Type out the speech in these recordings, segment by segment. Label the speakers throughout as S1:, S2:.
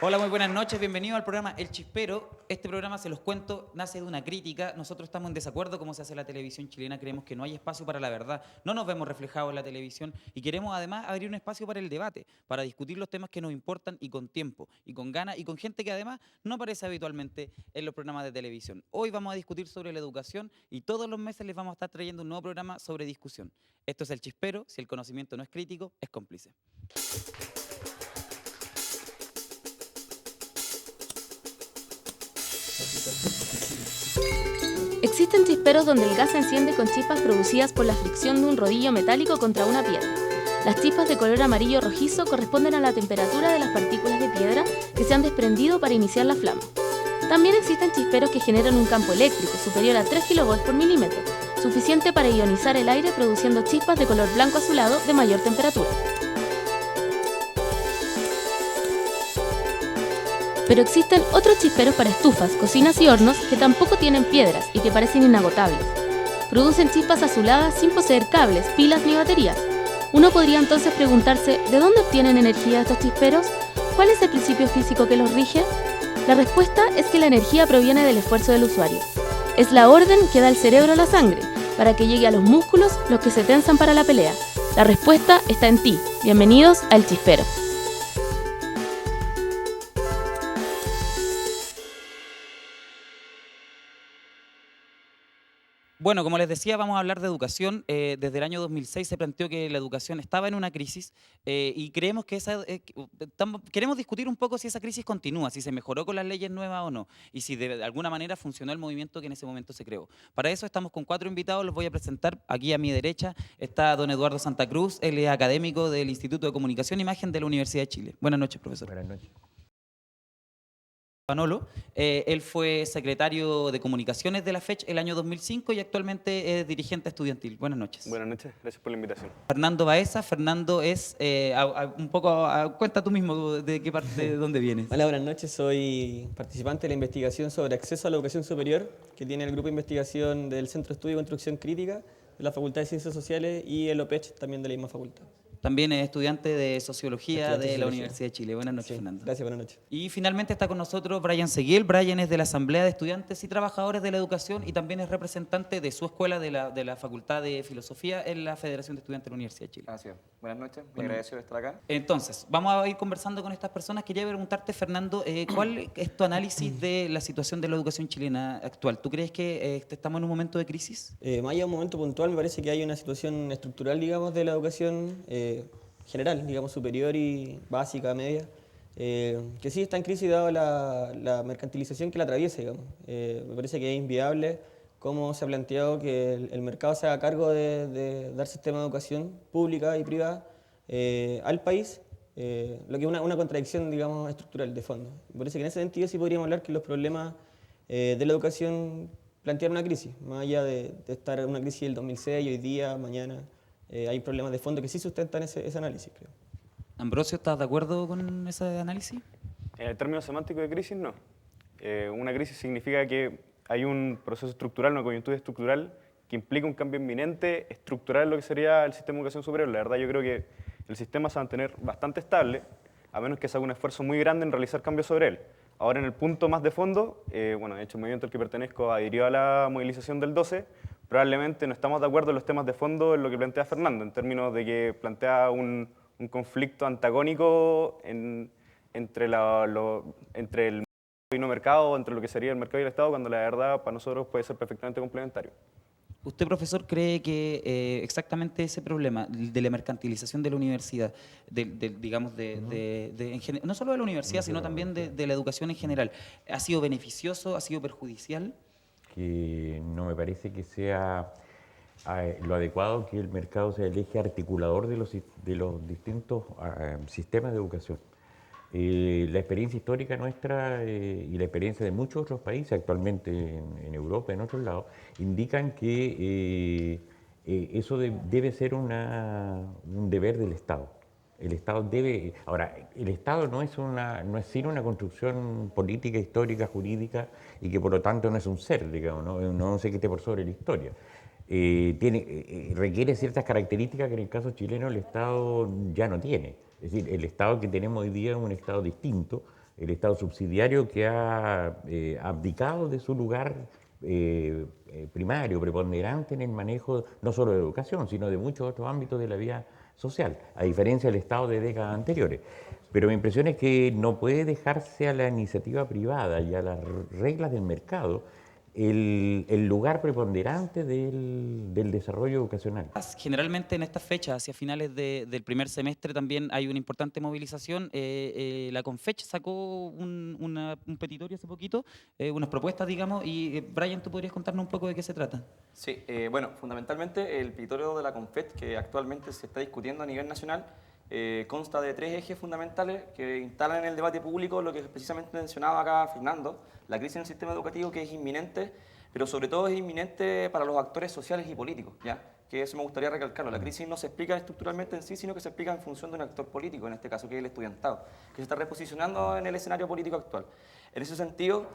S1: Hola, muy buenas noches, bienvenidos al programa El Chispero. Este programa, se los cuento, nace de una crítica. Nosotros estamos en desacuerdo cómo se hace la televisión chilena, creemos que no hay espacio para la verdad, no nos vemos reflejados en la televisión y queremos además abrir un espacio para el debate, para discutir los temas que nos importan y con tiempo, y con ganas, y con gente que además no aparece habitualmente en los programas de televisión. Hoy vamos a discutir sobre la educación y todos los meses les vamos a estar trayendo un nuevo programa sobre discusión. Esto es El Chispero, si el conocimiento no es crítico, es cómplice.
S2: Existen chisperos donde el gas se enciende con chispas producidas por la fricción de un rodillo metálico contra una piedra. Las chispas de color amarillo rojizo corresponden a la temperatura de las partículas de piedra que se han desprendido para iniciar la flama. También existen chisperos que generan un campo eléctrico superior a 3 kV por milímetro, suficiente para ionizar el aire produciendo chispas de color blanco azulado de mayor temperatura. Pero existen otros chisperos para estufas, cocinas y hornos que tampoco tienen piedras y que parecen inagotables. Producen chispas azuladas sin poseer cables, pilas ni baterías. Uno podría entonces preguntarse, ¿de dónde obtienen energía estos chisperos? ¿Cuál es el principio físico que los rige? La respuesta es que la energía proviene del esfuerzo del usuario. Es la orden que da el cerebro a la sangre, para que llegue a los músculos los que se tensan para la pelea. La respuesta está en ti. Bienvenidos a El Chispero.
S1: Bueno, como les decía, vamos a hablar de educación. Desde el año 2006 se planteó que la educación estaba en una crisis y creemos que queremos discutir un poco si esa crisis continúa, si se mejoró con las leyes nuevas o no, y si de alguna manera funcionó el movimiento que en ese momento se creó. Para eso estamos con 4 invitados, los voy a presentar. Aquí a mi derecha está don Eduardo Santa Cruz, él es académico del Instituto de Comunicación e Imagen de la Universidad de Chile. Buenas noches, profesor.
S3: Buenas noches.
S1: Manolo. Él fue secretario de Comunicaciones de la FECH el año 2005 y actualmente es dirigente estudiantil. Buenas noches.
S3: Buenas noches, gracias por la invitación.
S1: Fernando Baeza. Fernando es, cuenta tú mismo de qué parte, de dónde vienes.
S4: Hola, buenas noches. Soy participante de la investigación sobre acceso a la educación superior que tiene el grupo de investigación del Centro de Estudio y Construcción Crítica de la Facultad de Ciencias Sociales y el OPECH también de la misma facultad.
S1: También es estudiante de Sociología
S4: Estudiante
S1: de
S4: de
S1: la
S4: Sociología.
S1: Universidad de Chile. Buenas noches,
S4: Sí,
S1: Fernando.
S4: gracias, buenas noches.
S1: Y finalmente está con nosotros Brian Seguiel. Brian es de la Asamblea de Estudiantes y Trabajadores de la Educación y también es representante de su escuela de la Facultad de Filosofía en la Federación de Estudiantes de la Universidad de Chile.
S3: Así es. Buenas noches,
S1: Bueno.
S3: agradecido de estar acá.
S1: Entonces, vamos a ir conversando con estas personas. Quería preguntarte, Fernando, ¿cuál es tu análisis de la situación de la educación chilena actual? ¿Tú crees que estamos en un momento de crisis?
S4: Más allá de un momento puntual, me parece que hay una situación estructural, digamos, de la educación general, digamos, superior y básica, media, que sí está en crisis dado la mercantilización que la atraviesa, digamos. Me parece que es inviable cómo se ha planteado que el mercado se haga cargo de dar sistema de educación pública y privada al país, lo que es una contradicción, digamos, estructural de fondo. Me parece que en ese sentido sí podríamos hablar que los problemas de la educación plantean una crisis, más allá de estar en una crisis del 2006, hoy día, mañana. Hay problemas de fondo que sí sustentan ese análisis, creo.
S1: Ambrosio, ¿estás de acuerdo con ese análisis?
S3: En el término semántico de crisis, no. Una crisis significa que hay un proceso estructural, una coyuntura estructural que implica un cambio inminente estructural en lo que sería el sistema de educación superior. La verdad, yo creo que el sistema se va a mantener bastante estable, a menos que se haga un esfuerzo muy grande en realizar cambios sobre él. Ahora, en el punto más de fondo, bueno, de hecho, el movimiento al que pertenezco adhirió a la movilización del 12, probablemente no estamos de acuerdo en los temas de fondo en lo que plantea Fernando, en términos de que plantea un conflicto antagónico entre el mercado y no mercado, entre lo que sería el mercado y el Estado, cuando la verdad para nosotros puede ser perfectamente complementario.
S1: ¿Usted, profesor, cree que exactamente ese problema de la mercantilización de la universidad, no solo de la universidad, sino también de la educación en general, ha sido beneficioso, ha sido perjudicial?
S5: Que no me parece que sea lo adecuado que el mercado sea el eje articulador de los distintos sistemas de educación. La experiencia histórica nuestra y la experiencia de muchos otros países actualmente en Europa, en otros lados, indican que eso debe ser un deber del Estado. El Estado debe... Ahora, el Estado no es sino una construcción política, histórica, jurídica, y que por lo tanto no es un ser, digamos, no sé qué esté por sobre la historia. Requiere ciertas características que en el caso chileno el Estado ya no tiene. Es decir, el Estado que tenemos hoy día es un Estado distinto, el Estado subsidiario que ha abdicado de su lugar primario, preponderante en el manejo no solo de educación, sino de muchos otros ámbitos de la vida social, a diferencia del Estado de décadas anteriores. Pero mi impresión es que no puede dejarse a la iniciativa privada y a las reglas del mercado el lugar preponderante del desarrollo educacional.
S1: Generalmente en estas fechas, hacia finales del primer semestre, también hay una importante movilización. La Confech sacó un petitorio hace poquito, unas propuestas, digamos, y Brian, ¿tú podrías contarnos un poco de qué se trata?
S6: Sí, bueno, fundamentalmente el petitorio de la Confech, que actualmente se está discutiendo a nivel nacional, consta de 3 ejes fundamentales que instalan en el debate público lo que precisamente mencionaba acá Fernando, la crisis en el sistema educativo, que es inminente, pero sobre todo es inminente para los actores sociales y políticos, ¿ya? Que eso me gustaría recalcarlo. La crisis no se explica estructuralmente en sí, sino que se explica en función de un actor político, en este caso que es el estudiantado, que se está reposicionando en el escenario político actual. En ese sentido,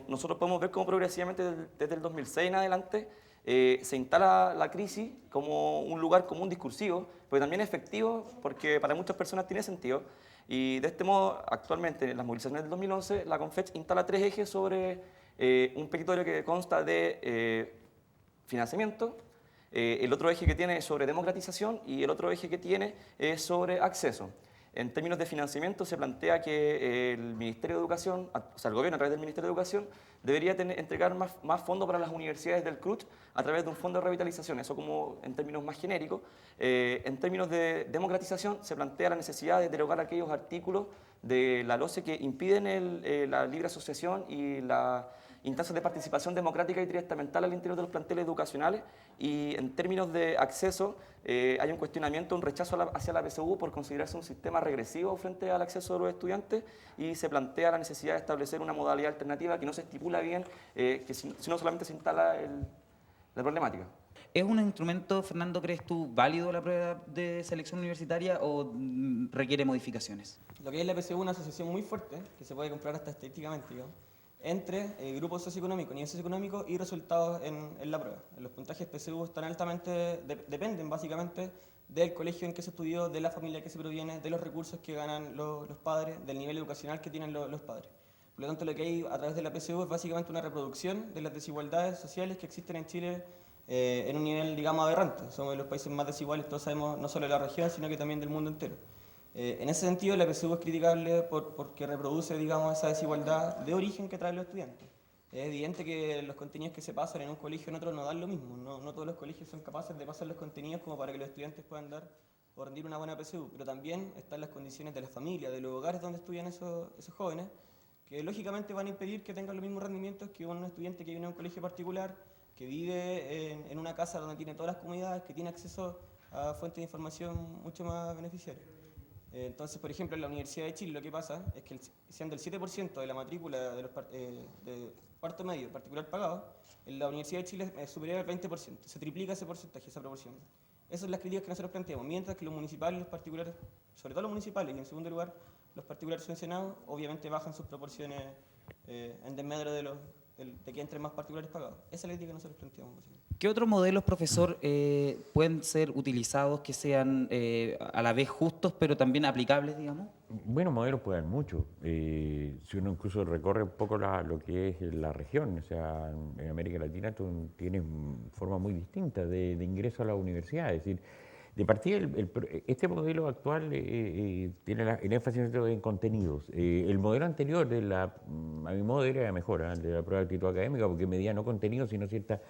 S6: nosotros podemos ver cómo progresivamente desde el 2006 en adelante se instala la crisis como un lugar común discursivo, pero también efectivo, porque para muchas personas tiene sentido. Y de este modo, actualmente, en las movilizaciones del 2011, la Confech instala 3 ejes sobre un petitorio que consta de financiamiento, el otro eje que tiene es sobre democratización y el otro eje que tiene es sobre acceso. En términos de financiamiento se plantea que el Ministerio de Educación, o sea, el gobierno a través del Ministerio de Educación, debería entregar más fondos para las universidades del CRUT a través de un fondo de revitalización, eso como en términos más genéricos. En términos de democratización se plantea la necesidad de derogar aquellos artículos de la LOCE que impiden la libre asociación y la instancias de participación democrática y triestamental al interior de los planteles educacionales, y en términos de acceso hay un cuestionamiento, un rechazo hacia la PSU por considerarse un sistema regresivo frente al acceso de los estudiantes, y se plantea la necesidad de establecer una modalidad alternativa que no se estipula bien, sino solamente se instala la problemática.
S1: ¿Es un instrumento, Fernando, crees tú, válido la prueba de selección universitaria o requiere modificaciones?
S4: Lo que es la PSU es una asociación muy fuerte, que se puede comprar hasta estadísticamente, digamos, entre grupos socioeconómicos, nivel socioeconómico y resultados en la prueba. Los puntajes PSU están altamente, dependen básicamente del colegio en que se estudió, de la familia que se proviene, de los recursos que ganan los padres, del nivel educacional que tienen los padres. Por lo tanto, lo que hay a través de la PSU es básicamente una reproducción de las desigualdades sociales que existen en Chile en un nivel, digamos, aberrante. Somos de los países más desiguales, todos sabemos, no solo de la región, sino que también del mundo entero. En ese sentido, la PSU es criticable porque reproduce, digamos, esa desigualdad de origen que traen los estudiantes. Es evidente que los contenidos que se pasan en un colegio en otro no dan lo mismo. No todos los colegios son capaces de pasar los contenidos como para que los estudiantes puedan dar o rendir una buena PSU, pero también están las condiciones de la familia, de los hogares donde estudian esos jóvenes, que lógicamente van a impedir que tengan los mismos rendimientos que un estudiante que viene a un colegio particular, que vive en una casa donde tiene todas las comodidades, que tiene acceso a fuentes de información mucho más beneficiarias. Entonces, por ejemplo, en la Universidad de Chile lo que pasa es que siendo el 7% de la matrícula de cuarto medio particular pagado, en la Universidad de Chile es superior al 20%, se triplica ese porcentaje, esa proporción. Esas son las críticas que nosotros planteamos, mientras que los municipales y los particulares, sobre todo los municipales y en segundo lugar los particulares subvencionados, obviamente bajan sus proporciones en desmedro de que entren más particulares pagados. Esa es la crítica que nosotros planteamos.
S1: ¿Qué otros modelos, profesor, pueden ser utilizados que sean a la vez justos, pero también aplicables, digamos?
S5: Bueno, modelos pueden haber muchos. Si uno incluso recorre un poco lo que es la región, o sea, en América Latina tú tienes formas muy distintas de ingreso a la universidad. Es decir, de partida, este modelo actual tiene el énfasis en contenidos. El modelo anterior, a mi modo de ver, era mejor, el de la prueba de actitud académica, porque medía no contenidos, sino ciertas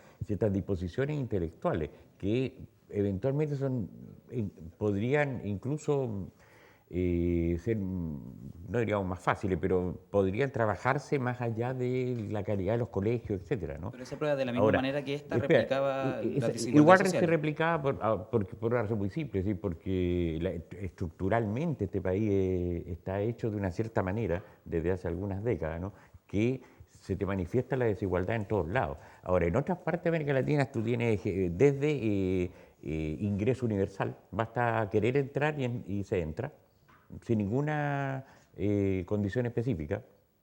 S5: disposiciones intelectuales, que eventualmente podrían incluso ser, no diríamos más fáciles, pero podrían trabajarse más allá de la calidad de los colegios, etcétera, ¿no?
S1: Pero esa prueba de la misma manera que esta
S5: espera,
S1: replicaba las desigualdades
S5: igual
S1: sociales.
S5: se replicaba por una razón muy simple, ¿sí? Porque estructuralmente este país está hecho de una cierta manera desde hace algunas décadas, ¿no? Que se te manifiesta la desigualdad en todos lados. Ahora, en otras partes de América Latina tú tienes desde ingreso universal, basta querer entrar y se entra, sin ninguna condición específica,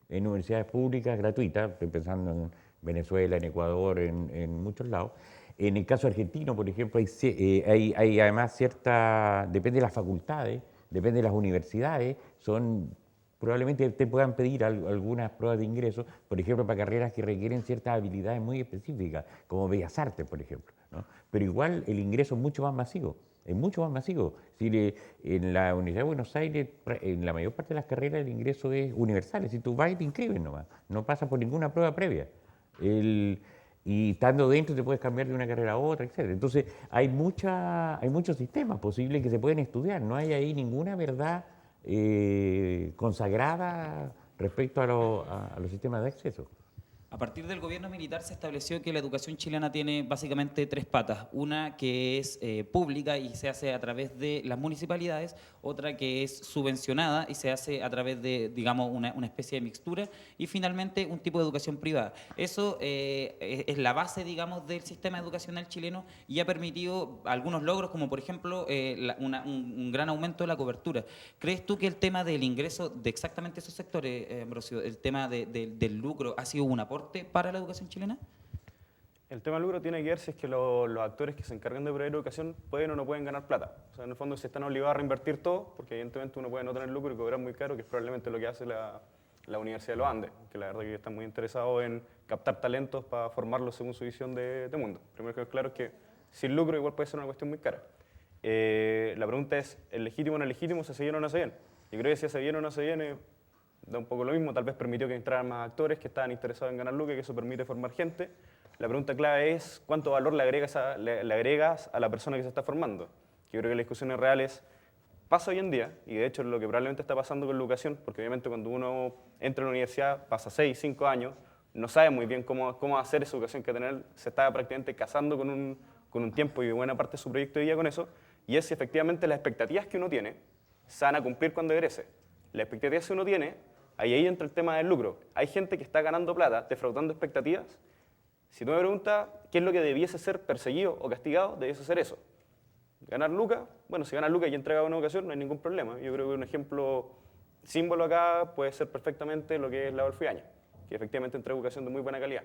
S5: en universidades públicas gratuitas, estoy pensando en Venezuela, en Ecuador, en muchos lados. En el caso argentino, por ejemplo, hay además depende de las facultades, depende de las universidades, son probablemente te puedan pedir algunas pruebas de ingreso, por ejemplo, para carreras que requieren ciertas habilidades muy específicas, como Bellas Artes, por ejemplo, ¿no? Pero igual el ingreso es mucho más masivo. Es mucho más masivo. Si en la Universidad de Buenos Aires, en la mayor parte de las carreras, el ingreso es universal. Si tú vas y te inscribes nomás, no pasas por ninguna prueba previa. Y estando dentro te puedes cambiar de una carrera a otra, etc. Entonces, hay muchos sistemas posibles que se pueden estudiar. No hay ahí ninguna verdad consagrada respecto a los sistemas de acceso.
S1: A partir del gobierno militar se estableció que la educación chilena tiene básicamente tres patas. Una que es pública y se hace a través de las municipalidades, otra que es subvencionada y se hace a través de, digamos, una especie de mixtura, y finalmente un tipo de educación privada. Eso es la base, digamos, del sistema educacional chileno y ha permitido algunos logros, como por ejemplo un gran aumento de la cobertura. ¿Crees tú que el tema del ingreso de exactamente esos sectores, Ambrosio, el tema del lucro, ha sido un aporte para la educación chilena?
S3: El tema del lucro tiene que ver si es que los actores que se encargan de proveer educación pueden o no pueden ganar plata. O sea, en el fondo si están obligados a reinvertir todo, porque evidentemente uno puede no tener lucro y cobrar muy caro, que es probablemente lo que hace la Universidad de los Andes, que la verdad que están muy interesados en captar talentos para formarlos según su visión de mundo. Primero que es claro es que sin lucro igual puede ser una cuestión muy cara. La pregunta es, ¿es legítimo o no es legítimo? ¿Se hace bien o no se hace bien? Yo creo que si hace bien o no se bien da un poco lo mismo, tal vez permitió que entraran más actores que estaban interesados en ganar lucro y que eso permite formar gente. La pregunta clave es cuánto valor le agregas a la persona que se está formando. Yo creo que la discusión es real pasa hoy en día, y de hecho es lo que probablemente está pasando con la educación, porque obviamente cuando uno entra a la universidad, pasa 6, 5 años, no sabe muy bien cómo hacer esa educación que tener, se está prácticamente casando con un tiempo y buena parte de su proyecto de vida con eso, y es si efectivamente las expectativas que uno tiene se van a cumplir cuando egrese. Las expectativas que uno tiene, ahí entra el tema del lucro. Hay gente que está ganando plata, defraudando expectativas. Si tú me preguntas qué es lo que debiese ser perseguido o castigado, debiese ser eso. Ganar lucas, bueno, si ganas lucas y entregas una educación no hay ningún problema. Yo creo que un ejemplo símbolo acá puede ser perfectamente lo que es la Adolfo Ibáñez, que efectivamente entrega educación de muy buena calidad.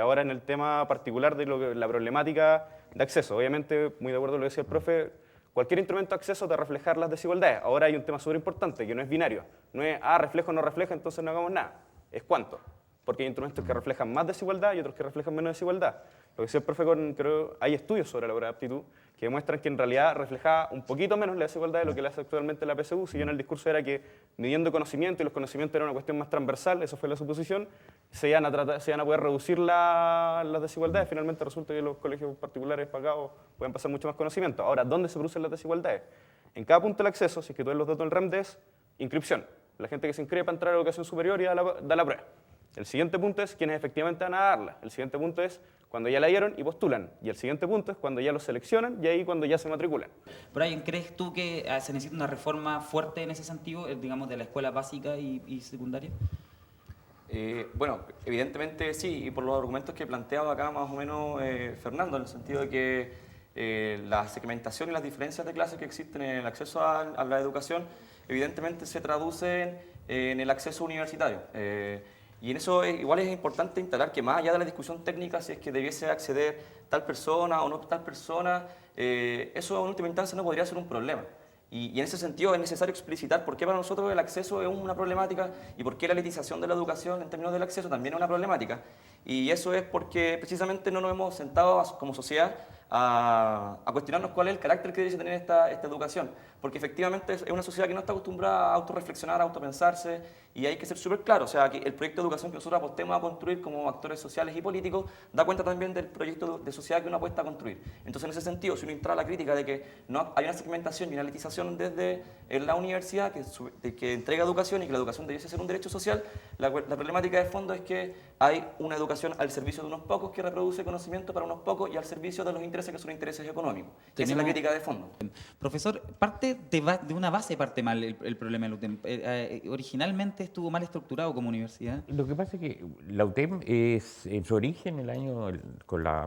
S3: Ahora en el tema particular de la problemática de acceso, obviamente, muy de acuerdo con lo que decía el profe, cualquier instrumento de acceso te reflejar las desigualdades. Ahora hay un tema súper importante, que no es binario. No es, refleja o no refleja, entonces no hagamos nada. Es cuánto. Porque hay instrumentos que reflejan más desigualdad y otros que reflejan menos desigualdad. Lo que decía el profe, creo hay estudios sobre la prueba de aptitud que demuestran que en realidad refleja un poquito menos la desigualdad de lo que le hace actualmente la PSU. Si bien el discurso era que midiendo conocimiento y los conocimientos era una cuestión más transversal, eso fue la suposición, se iban a poder reducir las desigualdades. Finalmente resulta que los colegios particulares pagados pueden pasar mucho más conocimiento. Ahora, ¿dónde se producen las desigualdades? En cada punto del acceso, si es que tú ves los datos del REMDES, inscripción. La gente que se inscribe para entrar a la educación superior y da la prueba. El siguiente punto es quienes efectivamente van a darla. El siguiente punto es cuando ya la dieron y postulan. Y el siguiente punto es cuando ya los seleccionan y ahí cuando ya se matriculan.
S1: Brian, ¿crees tú que se necesita una reforma fuerte en ese sentido, digamos, de la escuela básica y secundaria?
S6: Bueno, evidentemente sí, y por los argumentos que planteaba acá más o menos Fernando, en el sentido de que la segmentación y las diferencias de clases que existen en el acceso a la educación, evidentemente se traducen en el acceso universitario. Y en eso igual es importante instalar que más allá de la discusión técnica, si es que debiese acceder tal persona o no tal persona, eso en última instancia no podría ser un problema. Y en ese sentido es necesario explicitar por qué para nosotros el acceso es una problemática y por qué la elitización de la educación en términos del acceso también es una problemática. Y eso es porque precisamente no nos hemos sentado como sociedad a cuestionarnos cuál es el carácter que debe tener esta educación. Porque efectivamente es una sociedad que no está acostumbrada a autorreflexionar, a autopensarse, y hay que ser súper claro. O sea, que el proyecto de educación que nosotros apostemos a construir como actores sociales y políticos da cuenta también del proyecto de sociedad que uno apuesta a construir. Entonces, en ese sentido, si uno entra a la crítica de que no hay una segmentación y una elitización desde la universidad que entrega educación y que la educación debiese ser un derecho social, la problemática de fondo es que hay una educación al servicio de unos pocos que reproduce conocimiento para unos pocos y al servicio de los intereses que son intereses económicos. Esa es la crítica de fondo.
S1: Profesor, de una base parte mal el problema del UTEM. Originalmente estuvo mal estructurado como universidad.
S5: Lo que pasa es que la UTEM en su origen, con la